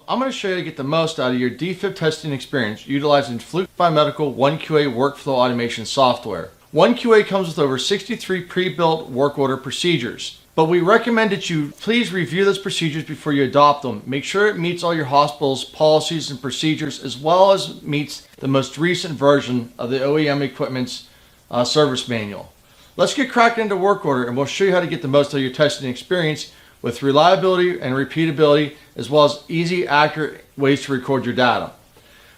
I'm going to show you how to get the most out of your defib testing experience utilizing Fluke Biomedical OneQA workflow automation software. OneQA comes with over 63 pre-built work order procedures, but we recommend that you please review those procedures before you adopt them. Make sure it meets all your hospital's policies and procedures, as well as meets the most recent version of the OEM equipment's service manual. Let's get cracking into work order, and we'll show you how to get the most out of your testing experience with reliability and repeatability, as well as easy, accurate ways to record your data.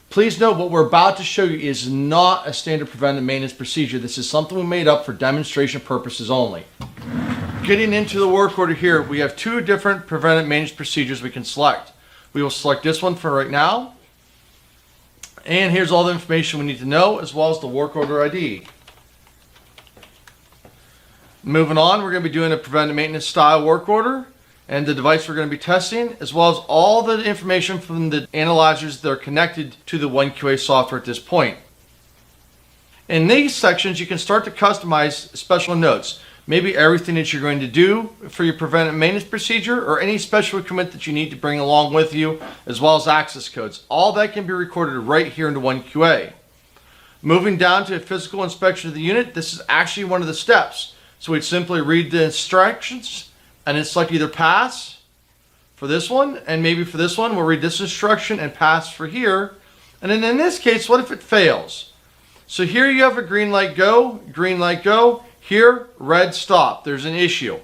Please note what we're about to show you is not a standard preventive maintenance procedure. This is something we made up for demonstration purposes only. Getting into the work order here, we have two different preventive maintenance procedures we can select. We will select this one for right now. And here's all the information we need to know, as well as the work order ID. Moving on, we're going to be doing a preventive maintenance style work order and the device we're going to be testing, as well as all the information from the analyzers that are connected to the OneQA software at this point. In these sections, you can start to customize special notes. Maybe everything that you're going to do for your preventive maintenance procedure, or any special equipment that you need to bring along with you, as well as access codes. All that can be recorded right here into OneQA. Moving down to a physical inspection of the unit, this is actually one of the steps. So we'd simply read the instructions and then select either pass for this one, and maybe for this one we'll read this instruction and pass for here. And then in this case, what if it fails? So here you have a green light go, here red stop, there's an issue.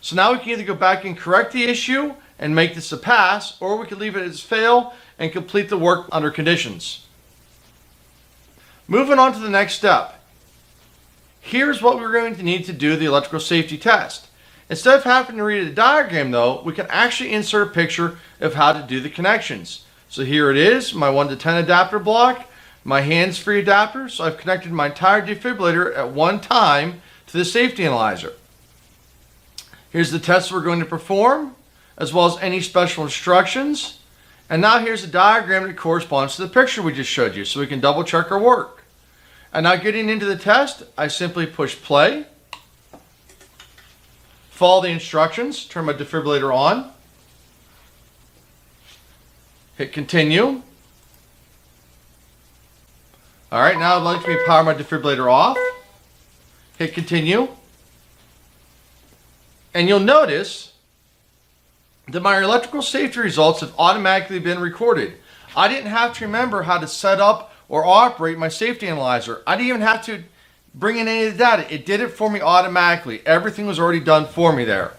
So now we can either go back and correct the issue and make this a pass, or we can leave it as fail and complete the work under conditions. Moving on to the next step. Here's what we're going to need to do the electrical safety test. Instead of having to read a diagram though, we can actually insert a picture of how to do the connections. So here it is, my 1 to 10 adapter block, my hands-free adapter. So I've connected my entire defibrillator at one time to the safety analyzer. Here's the test we're going to perform, as well as any special instructions. And now here's a diagram that corresponds to the picture we just showed you, so we can double check our work. And now getting into the test, I simply push play, follow the instructions, turn my defibrillator on, hit continue. Alright, now I'd like to power my defibrillator off, hit continue. And you'll notice that my electrical safety results have automatically been recorded. I didn't have to remember how to set up or operate my safety analyzer. I didn't even have to bring in any of the data. It did it for me automatically. Everything was already done for me there.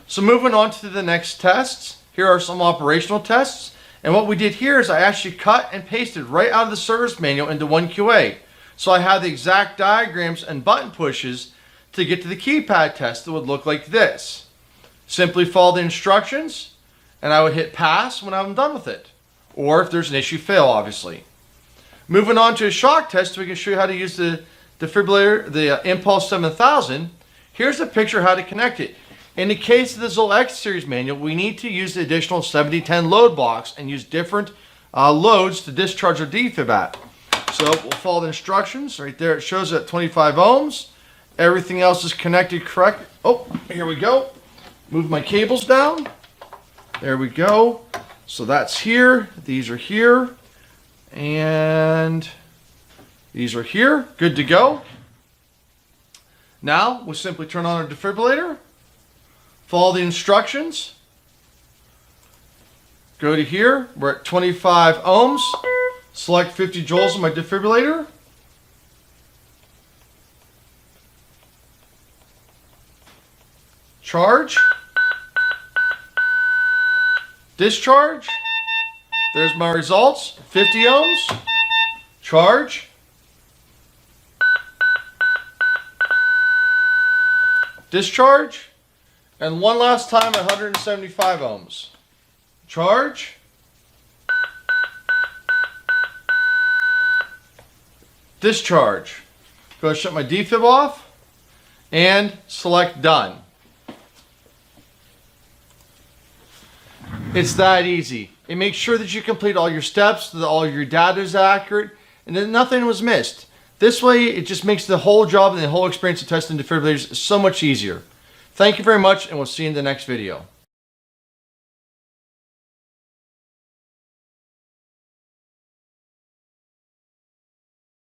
So moving on to the next tests. Here are some operational tests. And what we did here is I actually cut and pasted right out of the service manual into OneQA. So I have the exact diagrams and button pushes to get to the keypad test that would look like this. Simply follow the instructions and I would hit pass when I'm done with it. Or if there's an issue, fail obviously. Moving on to a shock test, we can show you how to use the defibrillator, the Impulse 7000. Here's a picture of how to connect it. In the case of the Zoll X series manual, we need to use the additional 7010 load box and use different loads to discharge our defib at. So we'll follow the instructions. Right there it shows at 25 ohms. Everything else is connected correct. Oh, here we go. Move my cables down. There we go. So that's here. These are here. And these are here. Good to go. Now we'll simply turn on our defibrillator. Follow the instructions. Go to here. We're at 25 ohms. Select 50 joules on my defibrillator. Charge. Discharge. There's my results. 50 ohms. Charge. Discharge. And one last time at 175 ohms. Charge. Discharge. Go ahead and shut my defib off and select done. It's that easy. It makes sure that you complete all your steps, that all your data is accurate, and that nothing was missed. This way, it just makes the whole job and the whole experience of testing defibrillators so much easier. Thank you very much, and we'll see you in the next video.